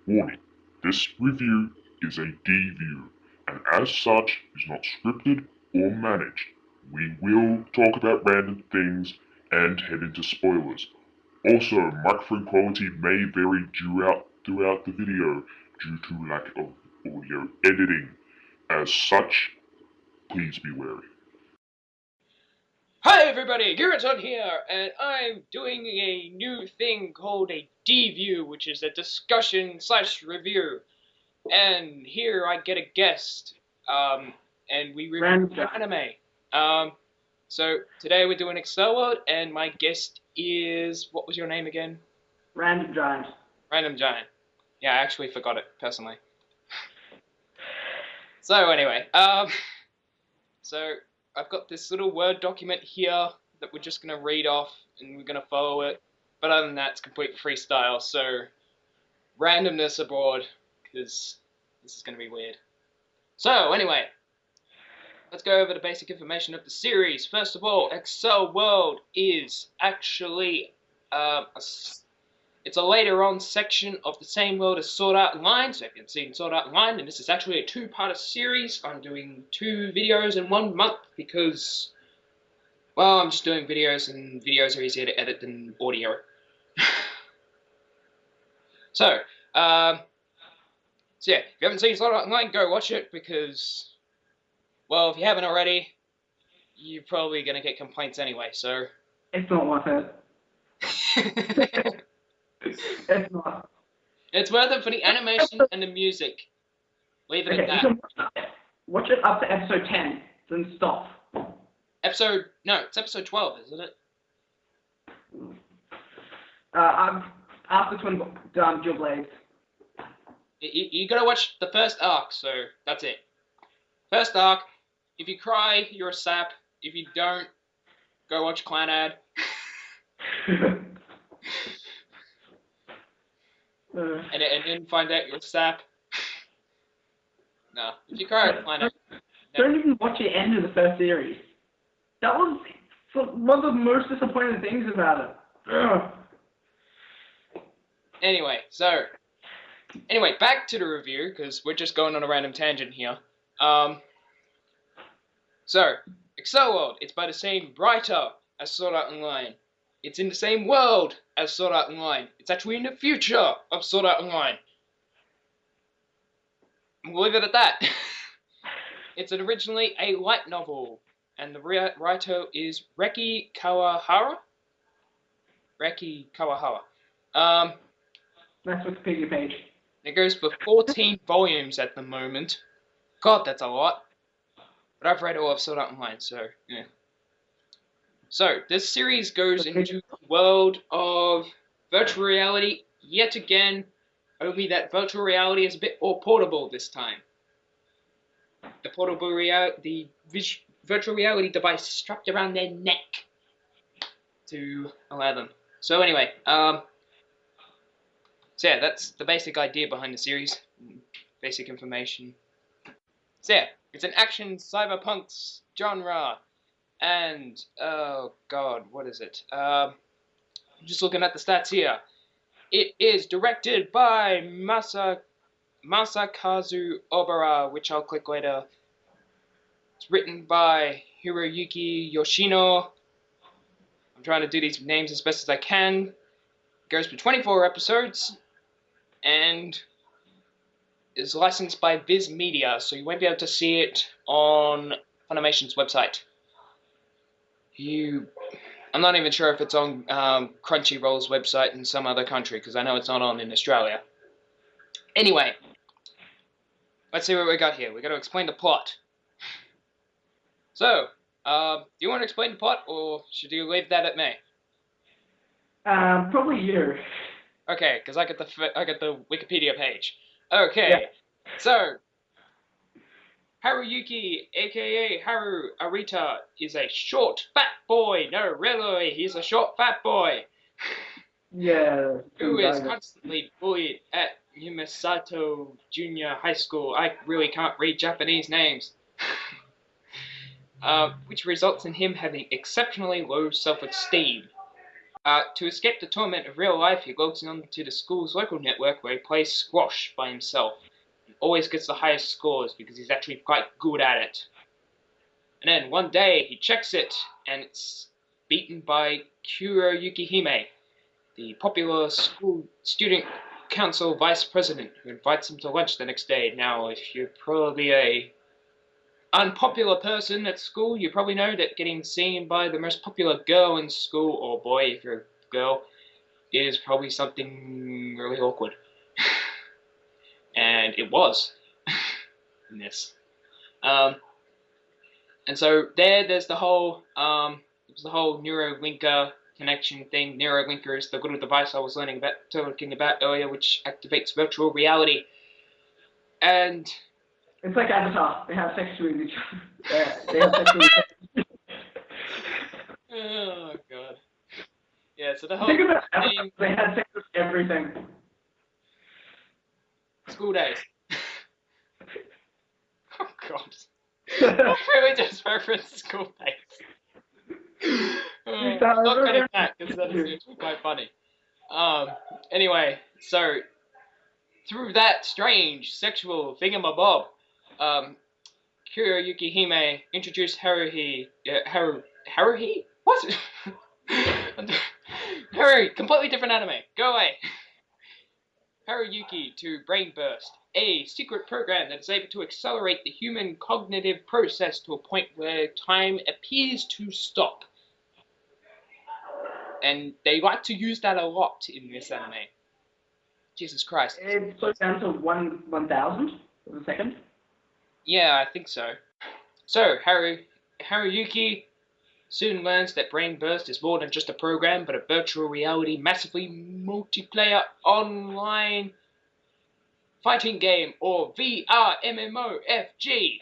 Warning, this review is a D-view, and as such is not scripted or managed. We will talk about random things and head into spoilers. Also, microphone quality may vary throughout the video due to lack of audio editing. As such, please be wary. Hi everybody, Giraton here, and I'm doing a new thing called a D-view, which is a discussion / review. And here I get a guest, and we review anime. So today we're doing Accel World, and my guest is, what was your name again? Random Giant. Random Giant. Yeah, I actually forgot it, personally. So anyway, so I've got this little Word document here that we're just going to read off and we're going to follow it. But other than that, it's complete freestyle, so randomness aboard, because this is going to be weird. So anyway, let's go over the basic information of the series. First of all, Accel World is actually it's a later on section of the same world as Sword Art Online. So if you've seen Sword Art Online, and this is actually a two-part series. I'm doing 2 videos in 1 month because, well, I'm just doing videos, and videos are easier to edit than audio. So yeah, if you haven't seen Sword Art Online, go watch it because, well, if you haven't already, you're probably going to get complaints anyway, so. It's not worth it. It's not. It's worth it for the animation and the music. Leave it at that. You can watch it up to episode 10, then stop. It's episode 12, isn't it? I'm after Twin Dual Blades. You gotta watch the first arc, so that's it. First arc, if you cry, you're a sap. If you don't, go watch Clan Ad. And then find out you're a sap. No, if you cry at Clan Ad. Don't even watch the end of the first series. That was one of the most disappointing things about it. Ugh. Anyway, back to the review, because we're just going on a random tangent here. So, Accel World, it's by the same writer as Sword Art Online. It's in the same world as Sword Art Online. It's actually in the future of Sword Art Online. We'll leave it at that. It's originally a light novel, and the writer is Reki Kawahara. That's Wikipedia page. It goes for 14 volumes at the moment. God, that's a lot. But I've read all of Sword Art Online, so yeah. So this series goes into the world of virtual reality yet again, only that virtual reality is a bit more portable this time. The virtual reality device is strapped around their neck to allow them. So anyway, so yeah, that's the basic idea behind the series, basic information. So yeah, it's an action cyberpunk genre, and oh god, what is it? I'm just looking at the stats here. It is directed by Masakazu Obara, which I'll click later. It's written by Hiroyuki Yoshino. I'm trying to do these names as best as I can. It goes for 24 episodes, and is licensed by Viz Media, so you won't be able to see it on Funimation's website. I'm not even sure if it's on Crunchyroll's website in some other country, because I know it's not on in Australia. Anyway, let's see what we got here. We got to explain the plot. So, do you want to explain the plot, or should you leave that at me? Probably you. Okay, because I got the Wikipedia page. Okay, yeah. So Haruyuki, aka Haru Arita, is a short, fat boy. No, really, he's a short, fat boy. Yeah. Who is constantly bullied at Yumesato Junior High School. I really can't read Japanese names. Which results in him having exceptionally low self-esteem. To escape the torment of real life, he logs onto the school's local network where he plays squash by himself. And always gets the highest scores because he's actually quite good at it. And then one day he checks it and it's beaten by Kuro Yukihime, the popular school student council vice president who invites him to lunch the next day. Now, if you're probably a unpopular person at school, you probably know that getting seen by the most popular girl in school, or boy if you're a girl, is probably something really awkward. And it was in this. And so there's the whole Neurolinker connection thing. Neurolinker is the little device I was talking about earlier, which activates virtual reality. And it's like Avatar. They have sex with each other. They have sex with each other. Oh god. Yeah. So the whole Think about Avatar. They had sex with everything. School days. Oh god. I really just referenced school days. I'm not cutting that because that is actually quite funny. Anyway, so through that strange sexual thingamabob, Kuro Yukihime introduced Haruhi. What? Haru, completely different anime. Go away. Haruyuki to Brain Burst, a secret program that is able to accelerate the human cognitive process to a point where time appears to stop. And they like to use that a lot in this anime. Jesus Christ. It slows down to 1,000 of a second? Yeah, I think so. So, Haruyuki soon learns that Brain Burst is more than just a program, but a virtual reality, massively multiplayer online fighting game, or VR MMOFG.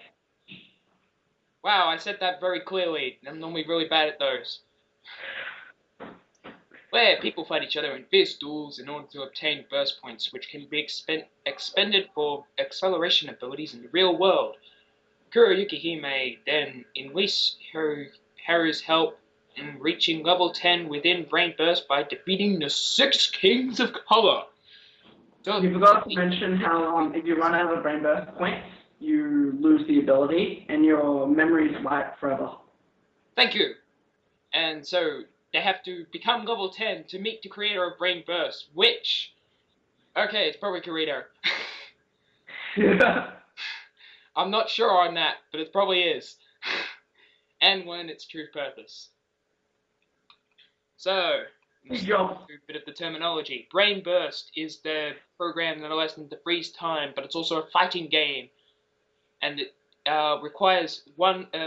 Wow, I said that very clearly. I'm normally really bad at those. Where people fight each other in fierce duels in order to obtain burst points, which can be expended for acceleration abilities in the real world. Kuro Yukihime then enlists Haru's help in reaching level 10 within Brain Burst by defeating the 6 Kings of Color. So, you forgot to mention how if you run out of Brain Burst points, you lose the ability and your memory is wiped forever. Thank you. And so they have to become level 10 to meet the creator of Brain Burst, which, okay, it's probably Kirito. I'm not sure on that, but it probably is. And learn its true purpose. So, a bit of the terminology. Brain Burst is the program that allows them to freeze time, but it's also a fighting game. And it requires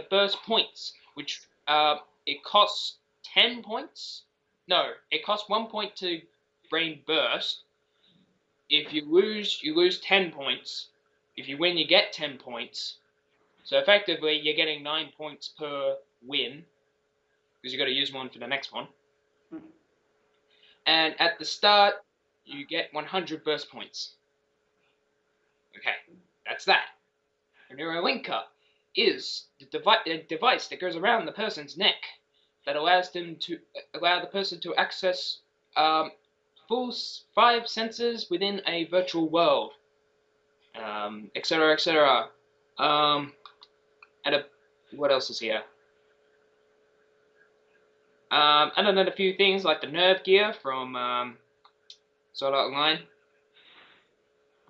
burst points, which it costs 10 points? No, it costs 1 point to Brain Burst. If you lose 10 points. If you win, you get 10 points. So effectively, you're getting 9 points per win, because you've got to use one for the next one. And at the start, you get 100 burst points. Okay, that's that. A Neurolinker is the device that goes around the person's neck that allows the person to access full 5 senses within a virtual world, etc., etc. What else is here? Other than a few things like the nerve gear from Sword Art Online,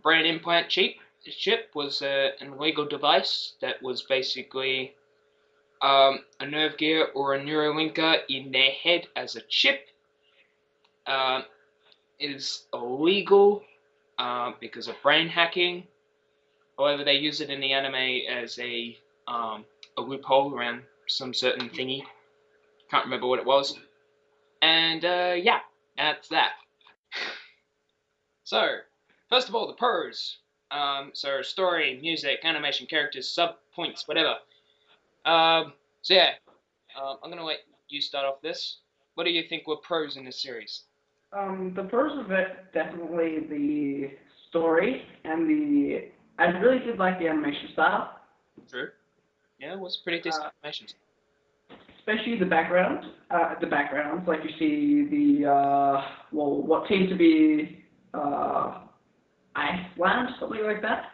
brain implant chip was an illegal device that was basically a nerve gear or a neurolinker in their head as a chip. It is illegal because of brain hacking. However, they use it in the anime as a loophole around some certain thingy. Can't remember what it was. And yeah, that's that. So, first of all, the pros. So story, music, animation, characters, sub points, whatever. So yeah, I'm gonna let you start off this. What do you think were pros in this series? The pros of it, definitely the story and I really did like the animation style. True. Yeah, it was pretty decent animation. especially the backgrounds, like you see what seems to be Iceland, something like that.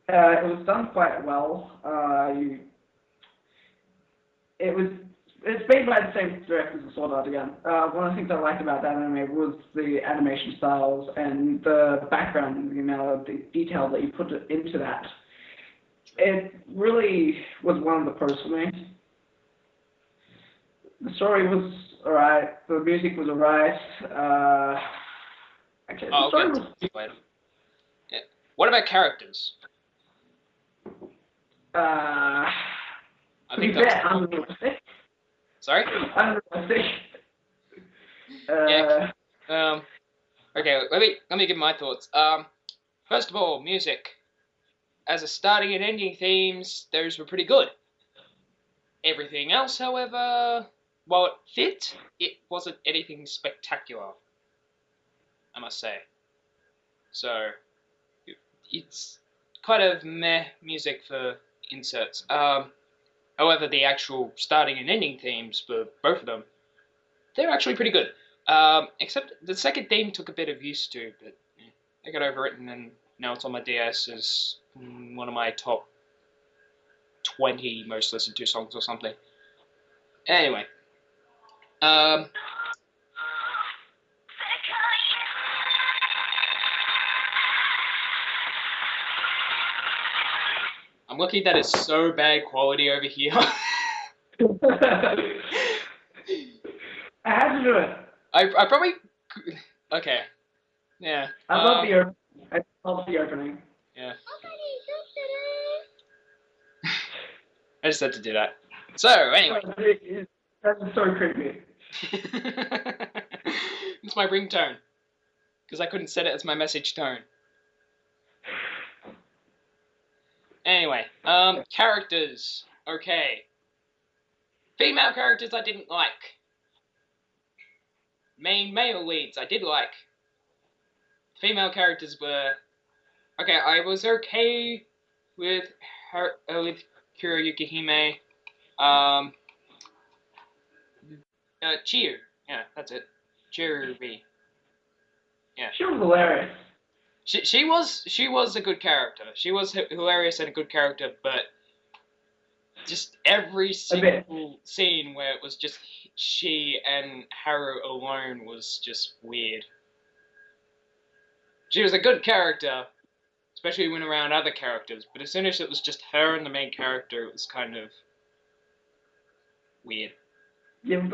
It was done quite well. It's made by the same directors as Sword Art again. One of the things I liked about that anime was the animation styles and the background, the amount of the detail that you put into that. It really was one of the pros for me. The story was alright. The music was alright. Actually, the story was. Yeah. What about characters? I think that's unrealistic. Sorry? Unrealistic. Yeah. Okay, let me give my thoughts. First of all, music. As a starting and ending themes, those were pretty good. Everything else, however, while it fit, it wasn't anything spectacular, I must say. So, it's kind of meh music for inserts. However, the actual starting and ending themes for both of them, they're actually pretty good. Except the second theme took a bit of use to, but I got over it, and then now it's on my DS as one of my top 20 most listened to songs or something. Anyway, I'm lucky that it's so bad quality over here. I had to do it. I probably okay. Yeah. I love the opening. Yeah. I just had to do that. So anyway. That's so creepy. It's my ringtone because I couldn't set it as my message tone. Anyway, characters. Okay. Female characters I didn't like. Main male leads I did like. Female characters were okay. I was okay with her with Kuroyuki Hime. Chiyu. Yeah, that's it. Chirubi. Yeah. She was hilarious. She was a good character. She was hilarious and a good character, but just every single scene where it was just she and Haru alone was just weird. She was a good character, especially when around other characters, but as soon as it was just her and the main character, it was kind of weird. Yeah,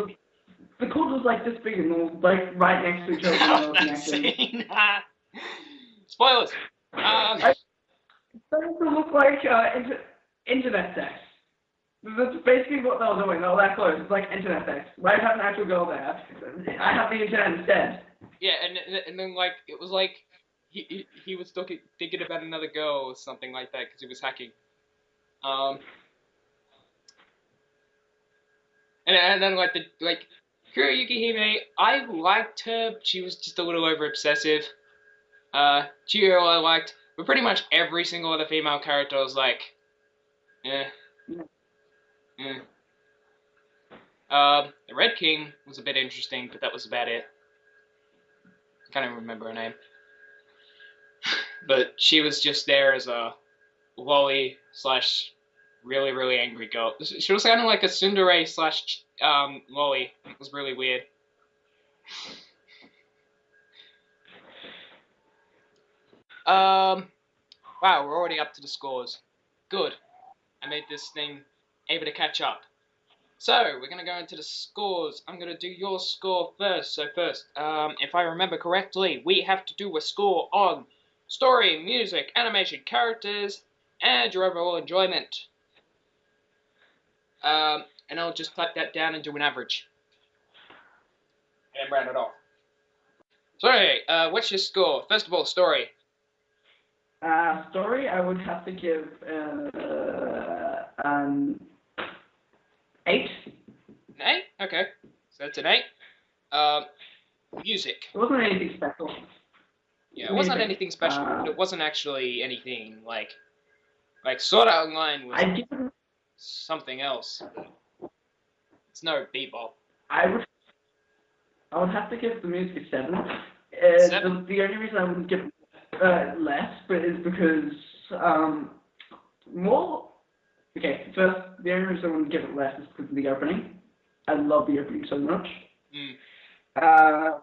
the code was like this big and they were like right next to each other. That scene. Spoilers. It started to look like internet sex. That's basically what they were doing. They were that close. It's like internet sex. Right, have an actual girl there. I have the internet instead. Yeah, and then like it was like he was thinking about another girl or something like that because he was hacking. And then like Kuroyuki Hime, I liked her. But she was just a little over obsessive. Chiyo I liked, but pretty much every single other female character was like, The Red King was a bit interesting, but that was about it. I can't even remember her name. But she was just there as a lolly / really, really angry girl. She was kind of like a tsundere / lolly. It was really weird. Wow, we're already up to the scores. Good. I made this thing able to catch up. So, we're going to go into the scores. I'm going to do your score first. So first, if I remember correctly, we have to do a score on story, music, animation, characters, and your overall enjoyment. And I'll just type that down and do an average. And round it off. Sorry, what's your score? First of all, story. Story, I would have to give 8. An 8? Okay. So that's an 8. Music. It wasn't anything special. Yeah, it wasn't anything special, but it wasn't actually anything like Sword Art Online was something else. It's no bebop. I would have to give the music a 7. 7? The only reason I wouldn't give it less, but is because more. Okay, first, the only reason I wouldn't give it less is because of the opening. I love the opening so much. The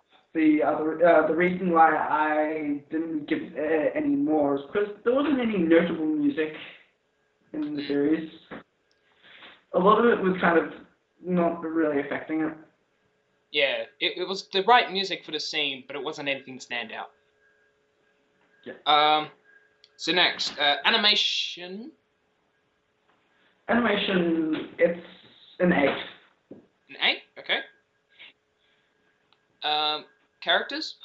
reason why I didn't give it any more is because there wasn't any notable music in the series. A lot of it was kind of not really affecting it. Yeah, it was the right music for the scene, but it wasn't anything to stand out. Yeah. So next, animation. Animation, it's an 8. An 8, okay. Characters?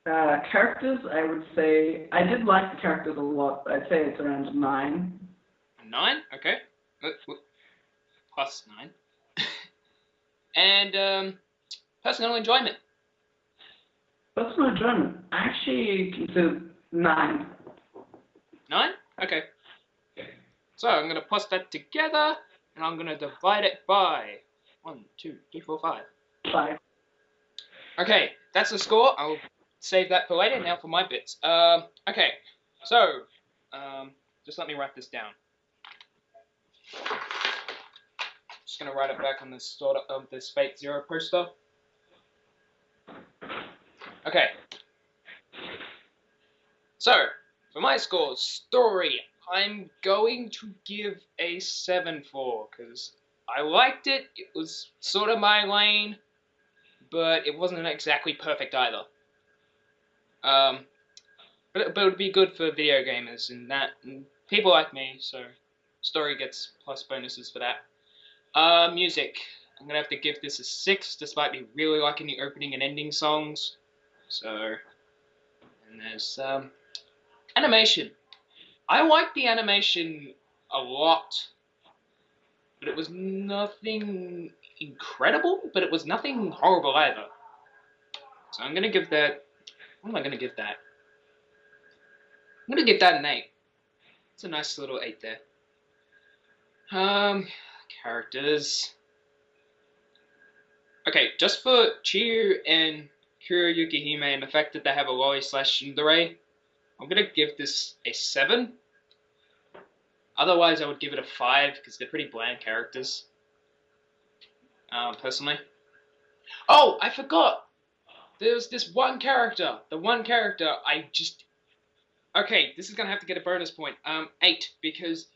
Characters, I would say, I did like the characters a lot. I'd say it's around 9. 9, okay. Plus 9. And personal enjoyment. Personal enjoyment, I actually consider 9. 9? Okay. So I'm going to plus that together, and I'm going to divide it by 1, 2, 3, 4, 5. 5. Okay, that's the score. I'll save that for later. Now for my bits. Okay, so just let me write this down. Just gonna write it back on this sort of this Fate Zero poster. Okay. So for my scores, story, I'm going to give a 7 for, because I liked it. It was sort of my lane, but it wasn't exactly perfect either. But it would be good for video gamers and people like me, so story gets plus bonuses for that. Music, I'm gonna have to give this a 6, despite me really liking the opening and ending songs. So, and there's animation. I liked the animation a lot, but it was nothing incredible, but it was nothing horrible either. So I'm gonna give that. What am I gonna give that? I'm gonna give that an 8. It's a nice little 8 there. Characters. Okay, just for Chiyu and Kuroyuki Hime and the fact that they have a loli/tsundere, I'm gonna give this a 7. Otherwise, I would give it a 5 because they're pretty bland characters. Personally. Oh, I forgot. There was this one character. The one character I just. Okay, this is gonna have to get a bonus point. 8, because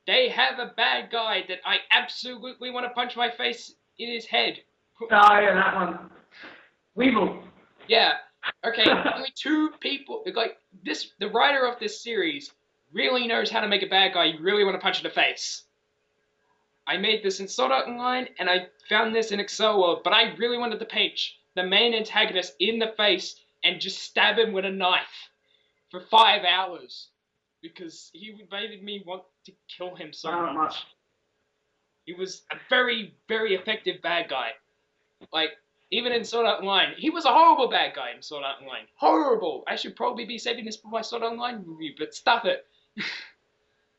they have a bad guy that I absolutely want to punch my face in his head. Oh, yeah, that one. Weevil. Yeah. Okay, only 2 people. Like this, the writer of this series really knows how to make a bad guy you really want to punch in the face. I made this in Sword Art Online, and I found this in Accel World, but I really wanted to punch the main antagonist in the face and just stab him with a knife for 5 hours, because he made me want to kill him so much. He was a very, very effective bad guy. Like, even in Sword Art Online, he was a horrible bad guy in Sword Art Online. Horrible! I should probably be saving this for my Sword Art Online review, but stuff it.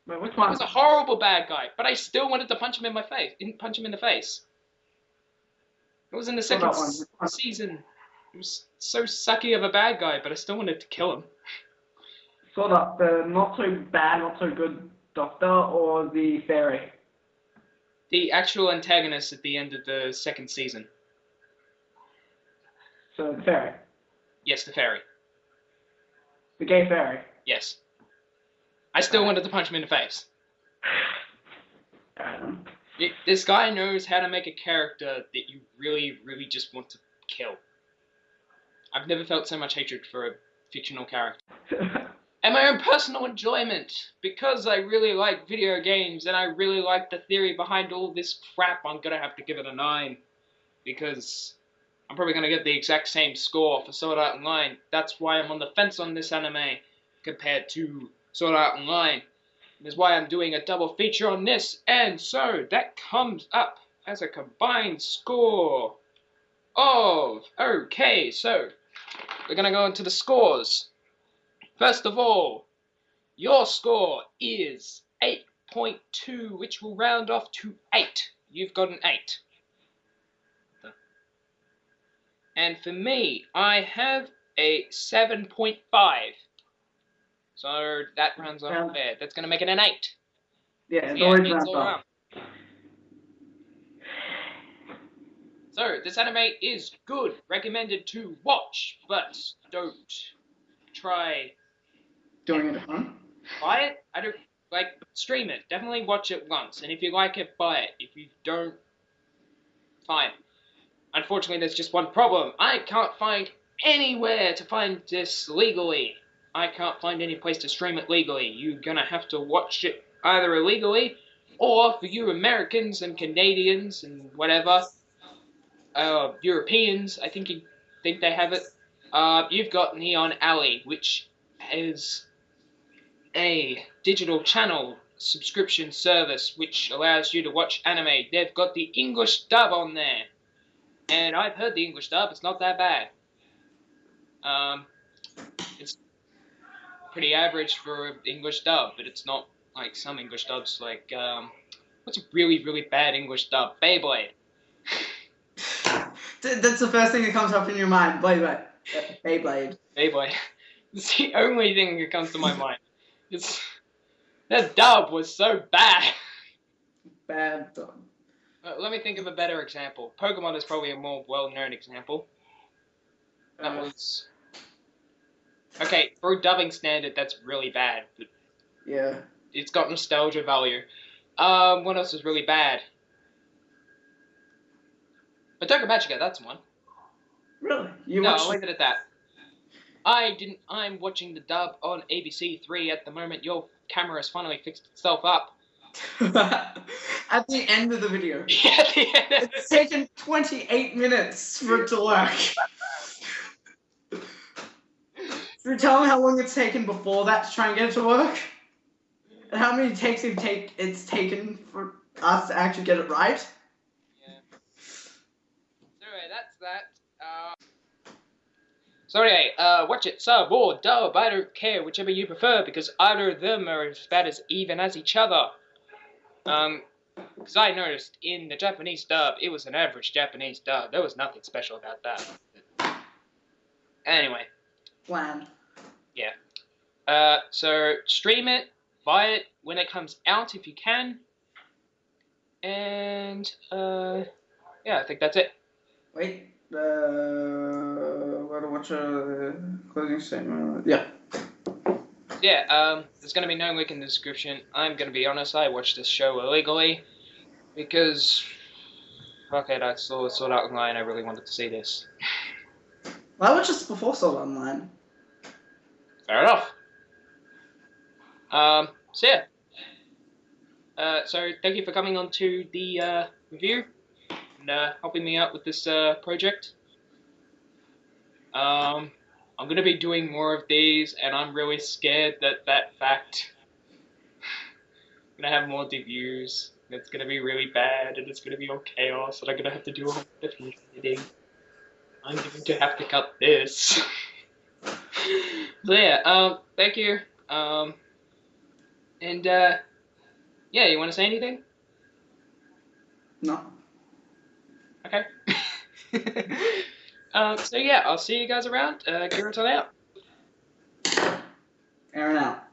Wait, which He one? was a horrible bad guy, but I still wanted to punch him in my face. Punch him in the face. It was in the second season. It was so sucky of a bad guy, but I still wanted to kill him. Sort of the not so bad, not so good doctor, or the fairy? The actual antagonist at the end of the second season. So the fairy. Yes, the fairy. The gay fairy. Yes. I still wanted to punch him in the face. This guy knows how to make a character that you really, really just want to kill. I've never felt so much hatred for a fictional character. And my own personal enjoyment, because I really like video games and I really like the theory behind all this crap, I'm gonna have to give it a 9. Because I'm probably gonna get the exact same score for Sword Art Online. That's why I'm on the fence on this anime compared to Sword Art Online. That's why I'm doing a double feature on this. And so that comes up as a combined score of... Okay, so we're gonna go into the scores. First of all, your score is 7.2, which will round off to 8. You've got an 8. And for me, I have a 7.5. So that rounds off there. That's going to make it an 8. Yeah, So it's always it's round all off. around. So this anime is good, recommended to watch, but don't try Doing it at home. buy it. I don't stream it. Definitely watch it once, and if you like it, buy it. If you don't, fine. Unfortunately, there's just one problem. I can't find anywhere to find this legally. I can't find any place to stream it legally. You're gonna have to watch it either illegally, or for you Americans and Canadians and whatever, Europeans, I think they have it. You've got Neon Alley, which is a digital channel subscription service which allows you to watch anime. They've got the English dub on there, and I've heard the English dub. It's not that bad. It's pretty average for an English dub, but it's not like some English dubs. Like what's a really really bad English dub? Beyblade. That's the first thing that comes up in your mind. Beyblade. Beyblade. It's the only thing that comes to my mind. That dub was so bad. Bad dub. Let me think of a better example. Pokemon is probably a more well-known example. That was... Okay, for a dubbing standard, that's really bad. But yeah. it's got nostalgia value. What else is really bad? Madoka Magica, that's one. Really? I'll leave it at that. I'm watching the dub on ABC3 at the moment. Your camera's finally fixed itself up. At the end of the video. Yeah, at the end. It's taken 28 minutes for it to work. Can you tell me how long it's taken before that to try and get it to work? And how many takes it's taken for us to actually get it right? Yeah. So anyway, that's that. So anyway, watch it, sub or dub, I don't care, whichever you prefer, because either of them are as bad as even as each other. Because I noticed in the Japanese dub, it was an average Japanese dub. There was nothing special about that. Anyway. Bland. Yeah. So stream it, buy it when it comes out if you can. And, yeah, I think that's it. Wait, gotta watch a closing statement. Yeah. Yeah, there's going to be no link in the description. I'm going to be honest, I watched this show illegally because, okay, I saw Sword Art Online, I really wanted to see this. Well, I watched this before Sword Art Online. Fair enough. So yeah. So thank you for coming on to the review and helping me out with this project. I'm going to be doing more of these, and I'm really scared that fact I'm going to have more reviews. It's going to be really bad, and it's going to be all chaos, and I'm going to have to do a whole different editing. I'm going to have to cut this. So yeah, thank you. And yeah, you want to say anything? No. Okay. So yeah, I'll see you guys around. Kiraton out. Aaron out.